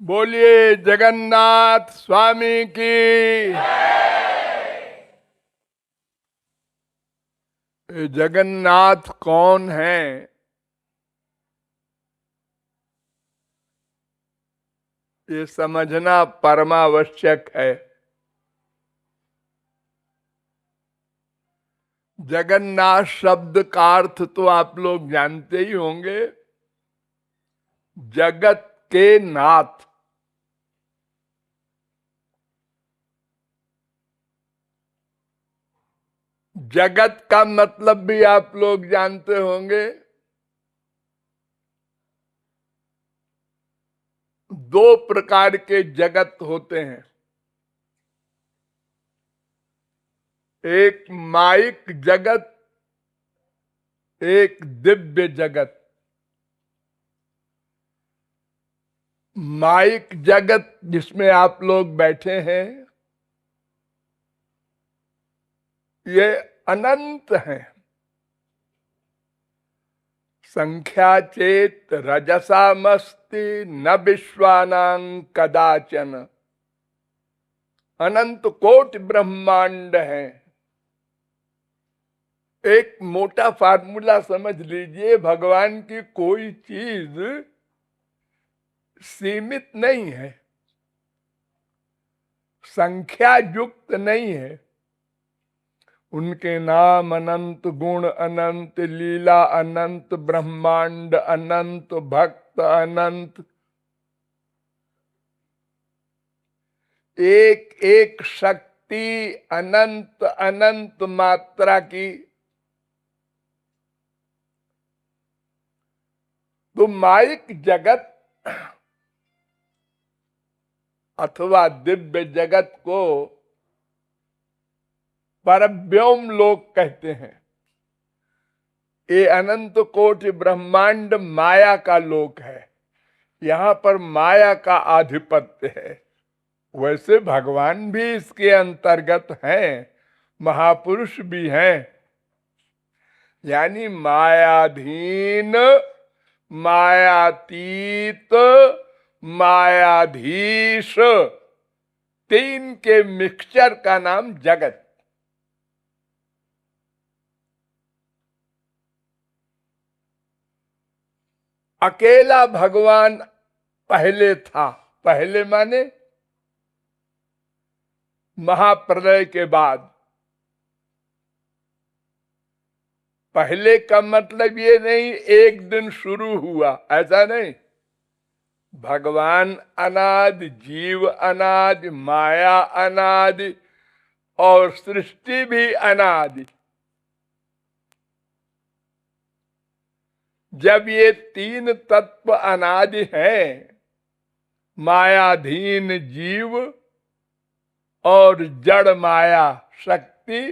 बोलिए जगन्नाथ स्वामी की। ये जगन्नाथ कौन है? ये समझना परमावश्यक है। जगन्नाथ शब्द का अर्थ तो आप लोग जानते ही होंगे, जगत के नाथ। जगत का मतलब भी आप लोग जानते होंगे। दो प्रकार के जगत होते हैं, एक माइक जगत, एक दिव्य जगत। माइक जगत जिसमें आप लोग बैठे हैं, ये अनंत है। संख्या चेत रजसा मस्ति न विश्वानां कदाचन। अनंत कोटि ब्रह्मांड है। एक मोटा फार्मूला समझ लीजिए, भगवान की कोई चीज सीमित नहीं है, संख्या युक्त नहीं है। उनके नाम अनंत, गुण अनंत, लीला अनंत, ब्रह्मांड अनंत, भक्त अनंत। एक एक शक्ति अनंत अनंत मात्रा की। तो माइक जगत अथवा दिव्य जगत को परव्योम लोक कहते हैं। ये अनंत कोटि ब्रह्मांड माया का लोक है। यहाँ पर माया का आधिपत्य है। वैसे भगवान भी इसके अंतर्गत हैं, महापुरुष भी हैं। यानी मायाधीन, मायातीत, मायाधीश, तीन के मिक्सचर का नाम जगत। अकेला भगवान पहले था। पहले माने महाप्रलय के बाद। पहले का मतलब ये नहीं एक दिन शुरू हुआ, ऐसा नहीं। भगवान अनादि, जीव अनादि, माया अनादि और सृष्टि भी अनादि। जब ये तीन तत्व अनादि हैं, मायाधीन जीव और जड़ माया शक्ति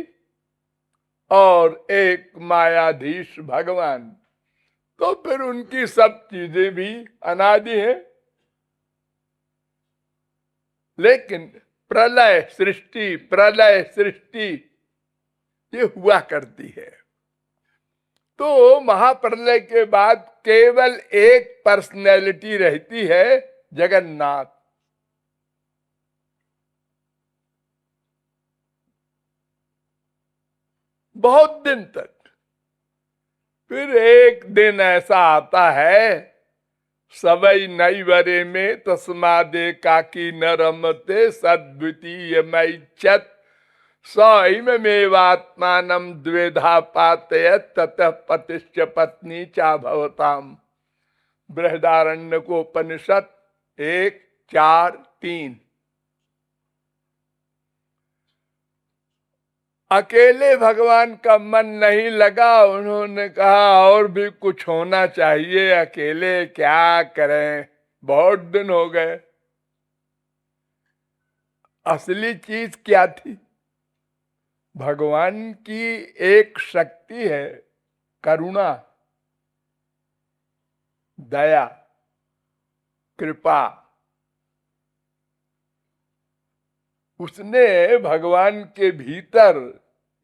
और एक मायाधीश भगवान, तो फिर उनकी सब चीजें भी अनादि है। लेकिन प्रलय सृष्टि, प्रलय सृष्टि ये हुआ करती है। तो महाप्रलय के बाद केवल एक पर्सनैलिटी रहती है, जगन्नाथ। बहुत दिन तक। फिर एक दिन ऐसा आता है, सबई नैवरे में तस्मादे काकी न रमते सद्वितीय मैच्छत सैमेवात्मानं द्वेधा पातयत ततः पतिश्च पत्नी चा भवताम। बृहदारण्यकोपनिषद 1:4-3। अकेले भगवान का मन नहीं लगा। उन्होंने कहा और भी कुछ होना चाहिए, अकेले क्या करें, बहुत दिन हो गए। असली चीज क्या थी? भगवान की एक शक्ति है, करुणा, दया, कृपा। उसने भगवान के भीतर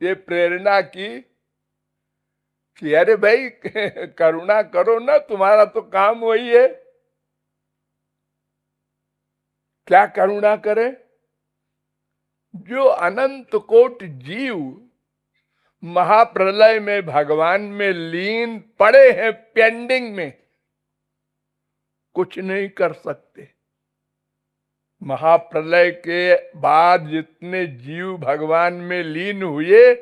ये प्रेरणा की कि अरे भाई करुणा करो ना, तुम्हारा तो काम वही है। क्या करुणा करे? जो अनंत कोटि जीव महाप्रलय में भगवान में लीन पड़े हैं, पेंडिंग में, कुछ नहीं कर सकते। महाप्रलय के बाद जितने जीव भगवान में लीन हुए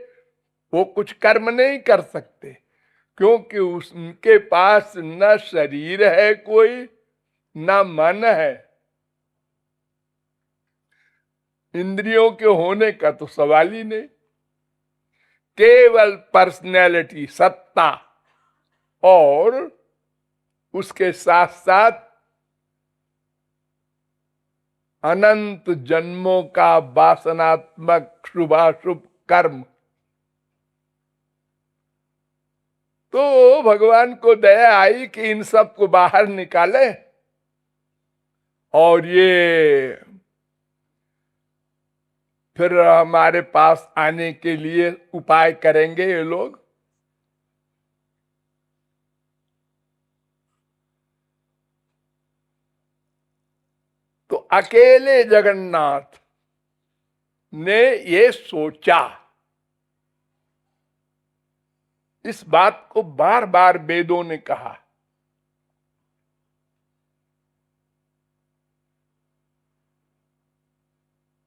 वो कुछ कर्म नहीं कर सकते, क्योंकि उनके पास न शरीर है कोई, न मन है। इंद्रियों के होने का तो सवाल ही नहीं, केवल पर्सनैलिटी, सत्ता, और उसके साथ साथ अनंत जन्मों का वासनात्मक शुभाशुभ कर्म। तो भगवान को दया आई कि इन सब को बाहर निकाले, और ये फिर हमारे पास आने के लिए उपाय करेंगे ये लोग। तो अकेले जगन्नाथ ने ये सोचा, इस बात को बार बार वेदों ने कहा।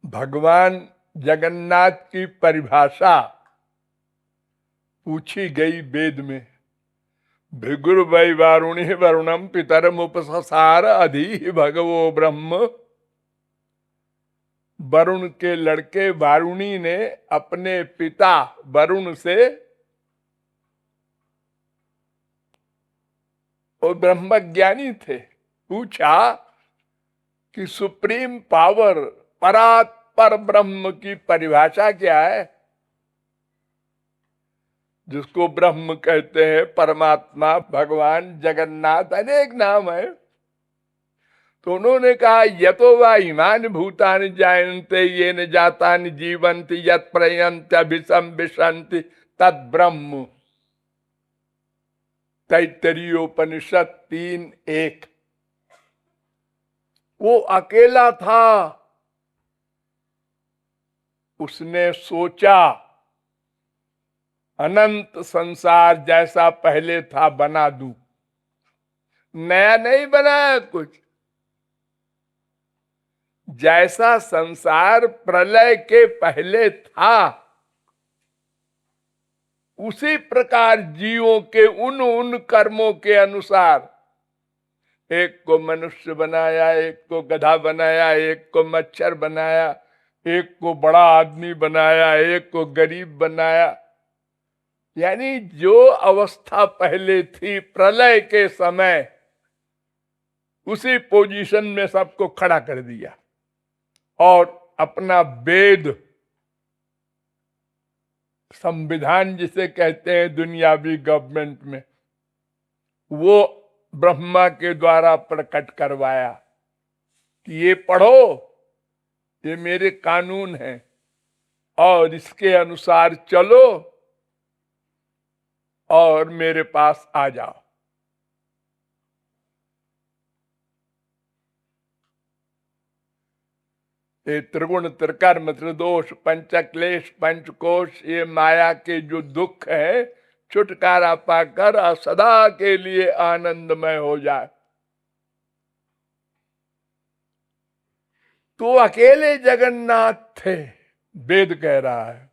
भगवान जगन्नाथ की परिभाषा पूछी गई वेद में, भृगुर वै वारुणी वरुणम पितरम उपससार अधि भगवो ब्रह्म। वरुण के लड़के वारुणी ने अपने पिता वरुण से, वो ब्रह्मज्ञानी थे, पूछा कि सुप्रीम पावर, परात्पर ब्रह्म की परिभाषा क्या है, जिसको ब्रह्म कहते हैं, परमात्मा, भगवान, जगन्नाथ, अनेक नाम है। तो उन्होंने कहा, यतो वा इमानि भूतानि जायन्ते येन जातानि जीवन्ति यत् प्रयन्ति अभिसंविशन्ति तत् ब्रह्म। तैत्तरीयोपनिषद 3:1। वो अकेला था, उसने सोचा अनंत संसार जैसा पहले था बना दूं। नया नहीं बनाया कुछ, जैसा संसार प्रलय के पहले था उसी प्रकार जीवों के उन उन कर्मों के अनुसार, एक को मनुष्य बनाया, एक को गधा बनाया, एक को मच्छर बनाया, एक को बड़ा आदमी बनाया, एक को गरीब बनाया। यानी जो अवस्था पहले थी प्रलय के समय, उसी पोजीशन में सबको खड़ा कर दिया, और अपना वेद, संविधान जिसे कहते हैं दुनियावी गवर्नमेंट में, वो ब्रह्मा के द्वारा प्रकट करवाया कि ये पढ़ो, ये मेरे कानून हैं और इसके अनुसार चलो और मेरे पास आ जाओ। ये त्रिगुण, त्रिकर्म, त्रिदोष, पंचक्लेश, पंचकोश, ये माया के जो दुख है, छुटकारा पाकर सदा के लिए आनंदमय हो जाए। तो अकेले जगन्नाथ थे, वेद कह रहा है।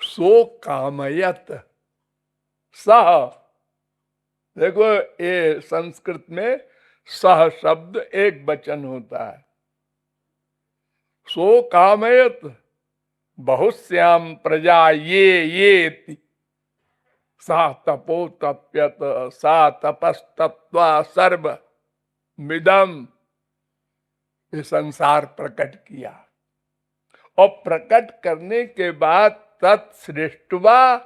सो कामयत सह, देखो ये संस्कृत में सह शब्द एक वचन होता है। सो कामयत बहुश्याम प्रजा ये सा तपो तप्यत सा तपस्तप्त्वा सर्व मिदम, ये संसार प्रकट किया, और प्रकट करने के बाद तत्सृष्टवा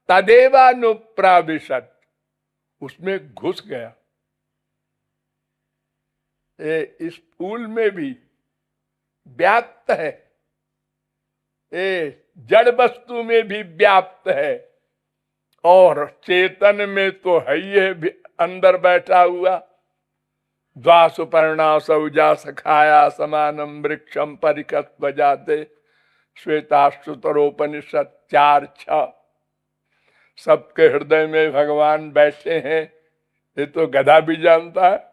तदेवानुप्राविशत, उसमें घुस गया। इस फूल में भी व्याप्त है, जड़ वस्तु में भी व्याप्त है, और चेतन में तो है ही है, अंदर बैठा हुआ। द्वासुपर्णा सौजा सखाया समानम वृक्षम परिकत बजाते, श्वेताश्रुतरोपनिषद 4:6। सबके हृदय में भगवान बैठे हैं, ये तो गधा भी जानता है।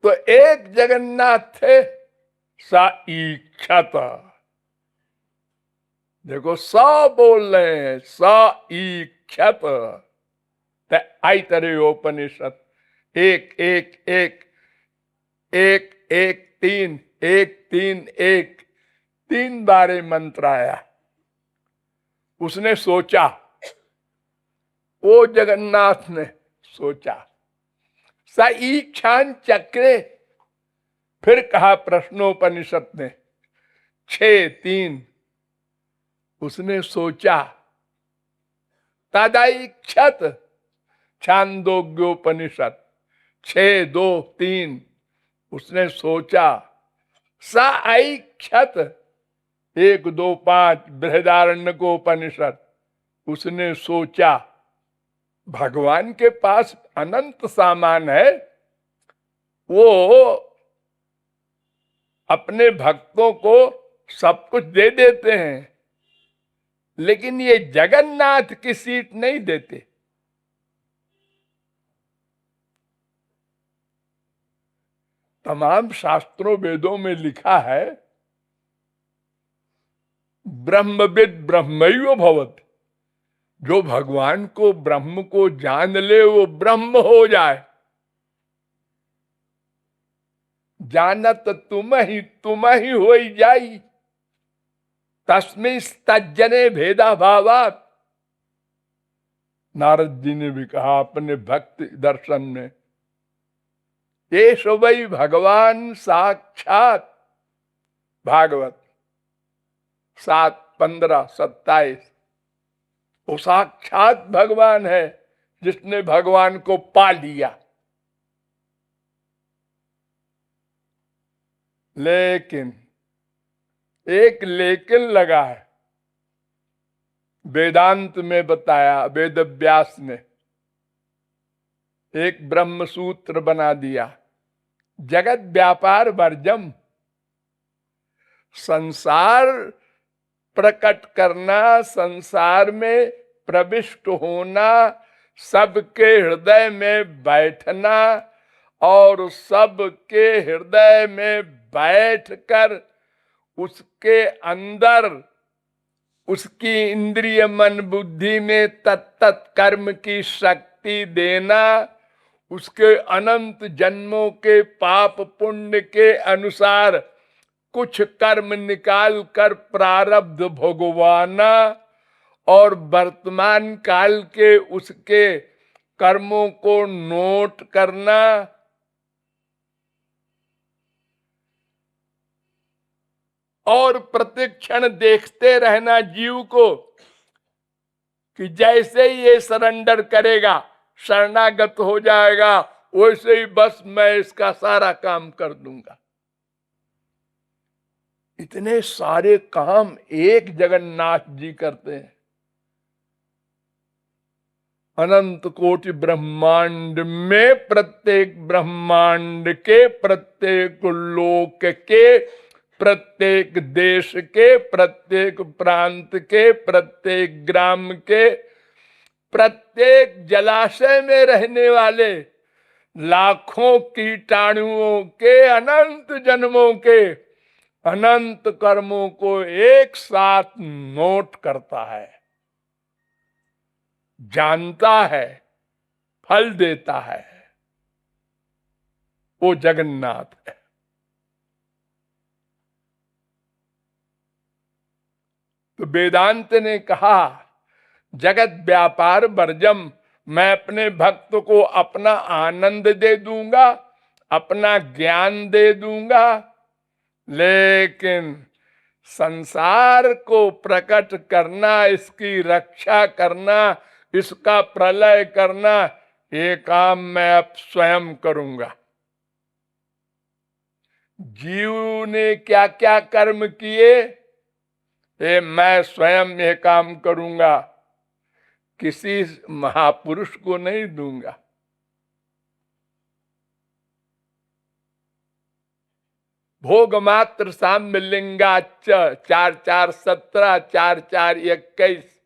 तो एक जगन्नाथ थे, सा ईक्षत। देखो स बोल रहे हैं, स ईक्षत। ऐतरेयोपनिषद 1:1:1 1:1:3 1:3:1 3 बार मंत्र आया। उसने सोचा, वो जगन्नाथ ने सोचा। स ईक्षान चक्रे, फिर कहा प्रश्नोपनिषद ने 6:3, उसने सोचा। तदैक्षत छांदोग्योपनिषद 6:2:3, उसने सोचा। स ऐक्षत 1:2:5 बृहदारण्यकोपनिषद, उसने सोचा। भगवान के पास अनंत सामान है, वो अपने भक्तों को सब कुछ दे देते हैं, लेकिन ये जगन्नाथ की सीट नहीं देते। तमाम शास्त्रों वेदों में लिखा है, ब्रह्मविद ब्रह्मैव भवति। जो भगवान को, ब्रह्म को जान ले, वो ब्रह्म हो जाए। जानत तुम ही हो जाई, तस्मिस्तज्जने भेदा भावात। नारद जी ने भी कहा अपने भक्ति दर्शन में, ये वही भगवान साक्षात। भागवत 7:15-27, वो साक्षात भगवान है जिसने भगवान को पा लिया। लेकिन एक लेकिन लगा है, वेदांत में बताया, वेद व्यास ने एक ब्रह्म सूत्र बना दिया। जगत व्यापार वर्जम, संसार प्रकट करना, संसार में प्रविष्ट होना, सबके हृदय में बैठना और सबके हृदय में बैठकर उसके अंदर उसकी इंद्रिय मन बुद्धि में तत्त कर्म की शक्ति देना, उसके अनंत जन्मों के पाप पुण्य के अनुसार कुछ कर्म निकाल कर प्रारब्ध भोगवाना और वर्तमान काल के उसके कर्मों को नोट करना। और प्रतिक्षण देखते रहना जीव को कि जैसे ही ये सरेंडर करेगा, शरणागत हो जाएगा, वैसे ही बस मैं इसका सारा काम कर दूंगा। इतने सारे काम एक जगन्नाथ जी करते हैं। अनंत कोटि ब्रह्मांड में प्रत्येक ब्रह्मांड के प्रत्येक लोक के प्रत्येक देश के प्रत्येक प्रांत के प्रत्येक ग्राम के प्रत्येक जलाशय में रहने वाले लाखों कीटाणुओं के अनंत जन्मों के अनंत कर्मों को एक साथ नोट करता है, जानता है, फल देता है। वो जगन्नाथ है। तो वेदांत ने कहा जगत व्यापार वर्जम, मैं अपने भक्त को अपना आनंद दे दूंगा, अपना ज्ञान दे दूंगा, लेकिन संसार को प्रकट करना, इसकी रक्षा करना, इसका प्रलय करना, ये काम मैं अब स्वयं करूंगा। जीव ने क्या क्या कर्म किए, ये मैं स्वयं ये काम करूंगा। किसी महापुरुष को नहीं दूंगा। भोग मात्र साम्य लिंगाच 4-4-17 4-4-21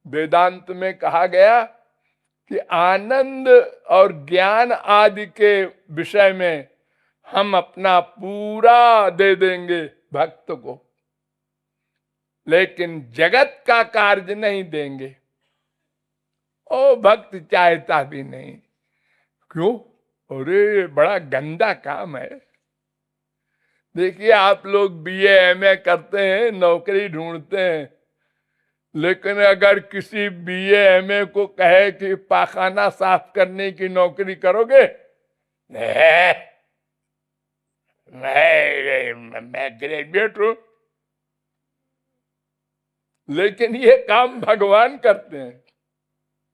वेदांत में कहा गया कि आनंद और ज्ञान आदि के विषय में हम अपना पूरा दे देंगे भक्त को, लेकिन जगत का कार्य नहीं देंगे। ओ भक्त चाहता भी नहीं। क्यों? अरे बड़ा गंदा काम है। देखिए, आप लोग बीए एमए करते हैं, नौकरी ढूंढते हैं, लेकिन अगर किसी बीए एमए को कहे कि पाखाना साफ करने की नौकरी करोगे, नहीं, मैं ग्रेजुएट हूं। लेकिन ये काम भगवान करते हैं।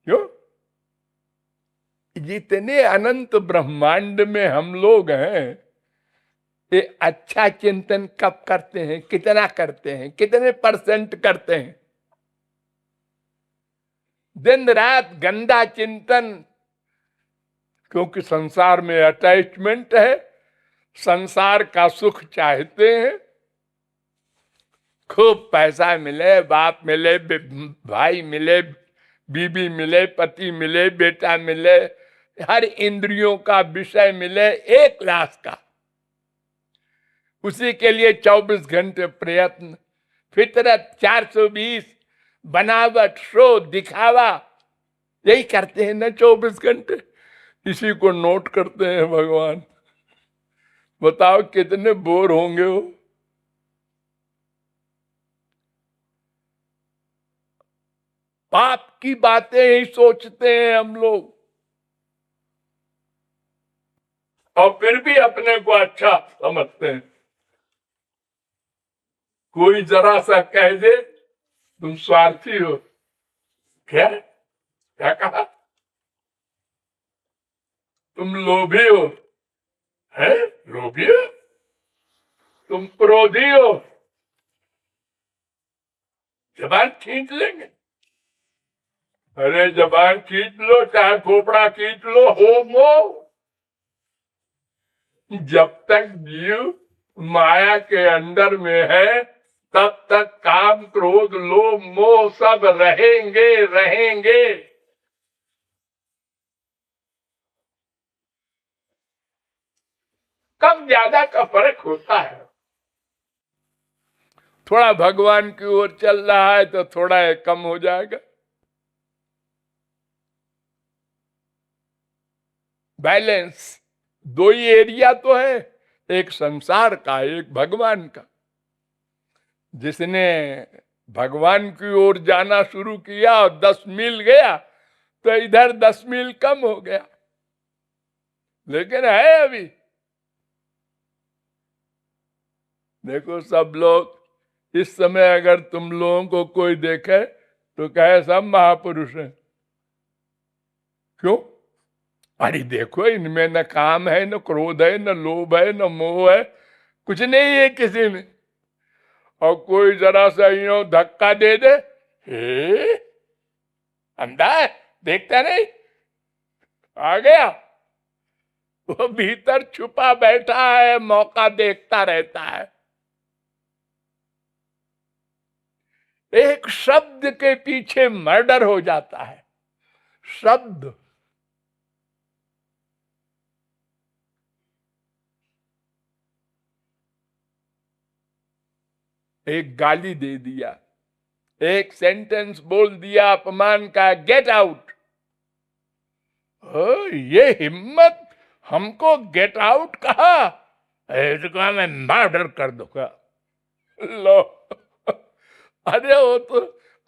क्यों? जितने अनंत ब्रह्मांड में हम लोग हैं, ये अच्छा चिंतन कब करते हैं, कितना करते हैं, कितने परसेंट करते हैं? दिन रात गंदा चिंतन, क्योंकि संसार में अटैचमेंट है, संसार का सुख चाहते हैं, खूब पैसा मिले, बाप मिले, भाई मिले, बीबी मिले, पति मिले, बेटा मिले, हर इंद्रियों का विषय मिले, एक लाख का। उसी के लिए 24 घंटे प्रयत्न, फितरत 420, बनावट, शो, दिखावा, यही करते हैं ना 24 घंटे। इसी को नोट करते हैं भगवान। बताओ कितने बोर होंगे वो। पाप की बातें ही सोचते हैं हम लोग, और फिर भी अपने को अच्छा समझते हैं। कोई जरा सा कह दे तुम स्वार्थी हो, क्या क्या कहा? तुम लोभी हो, है लोभी हो, तुम क्रोधी हो, जबान खींच लेंगे। अरे जबान खींच लो, चाहे खोपड़ा खींच लो, हो मो। जब तक जीव माया के अंदर में है, तब तक काम, क्रोध, लोभ, मोह सब रहेंगे रहेंगे। कम ज्यादा का फर्क होता है। थोड़ा भगवान की ओर चल रहा है तो थोड़ा कम हो जाएगा। बैलेंस। दो ही एरिया तो है, एक संसार का, एक भगवान का। जिसने भगवान की ओर जाना शुरू किया और 10 मील गया, तो इधर 10 मील कम हो गया, लेकिन है अभी। देखो सब लोग इस समय अगर तुम लोगों को कोई देखे तो कहे सब महापुरुष हैं। क्यों? अरे देखो, इनमें न काम है, न क्रोध है, न लोभ है, न मोह है, कुछ नहीं है किसी में। और कोई जरा सा यूं धक्का दे दे, हे अंधा है, देखता नहीं, आ गया। वो भीतर छुपा बैठा है, मौका देखता रहता है। एक शब्द के पीछे मर्डर हो जाता है। शब्द। एक गाली दे दिया, एक सेंटेंस बोल दिया अपमान का, गेट आउट। ये हिम्मत, हमको गेट आउट कहा, तो कहा मैं मर्डर कर दूंगा। लो, अरे वो तो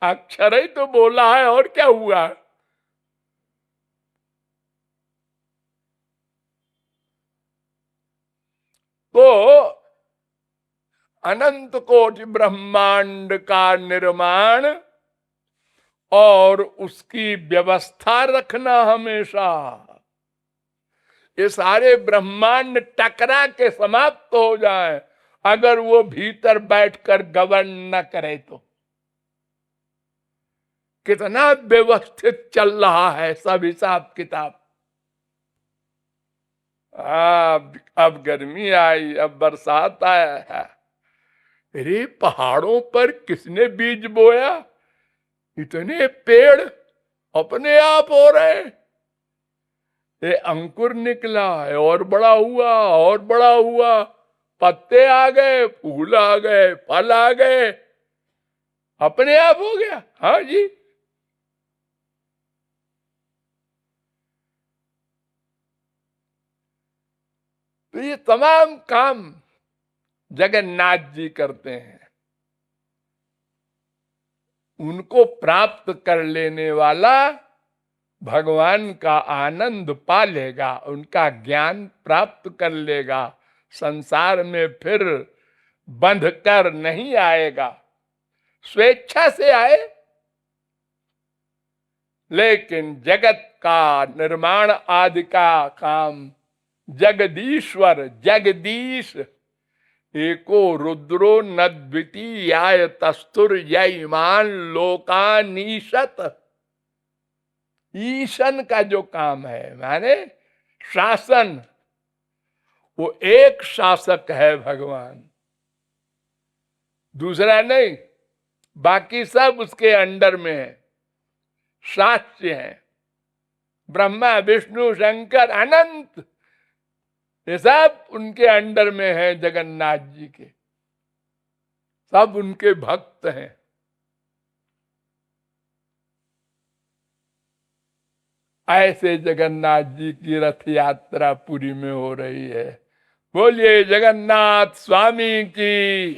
अक्षर ही तो बोला है, और क्या हुआ? तो अनंत कोटि ब्रह्मांड का निर्माण और उसकी व्यवस्था रखना हमेशा। ये सारे ब्रह्मांड टकरा के समाप्त हो जाए अगर वो भीतर बैठकर गवर्न न करे तो। कितना व्यवस्थित चल रहा है सब हिसाब किताब। अब गर्मी आई, अब बरसात आया है। अरे पहाड़ों पर किसने बीज बोया? इतने पेड़ अपने आप हो रहे। ये अंकुर निकला है और बड़ा हुआ और बड़ा हुआ, पत्ते आ गए, फूल आ गए, फल आ गए, अपने आप हो गया। हाँ जी। तो ये तमाम काम जगन्नाथ जी करते हैं। उनको प्राप्त कर लेने वाला भगवान का आनंद पा लेगा, उनका ज्ञान प्राप्त कर लेगा, संसार में फिर बंध कर नहीं आएगा, स्वेच्छा से आए। लेकिन जगत का निर्माण आदि का काम जगदीश्वर, जगदीश एको रुद्रो न द्वितीयाय तस्तुर यईमान लोकानीशत। ईशन का जो काम है माने शासन, वो एक शासक है भगवान, दूसरा नहीं, बाकी सब उसके अंडर में है, शास्य है। ब्रह्मा विष्णु शंकर अनंत, ये सब उनके अंडर में है, जगन्नाथ जी के, सब उनके भक्त हैं। ऐसे जगन्नाथ जी की रथ यात्रा पुरी में हो रही है। बोलिए जगन्नाथ स्वामी की।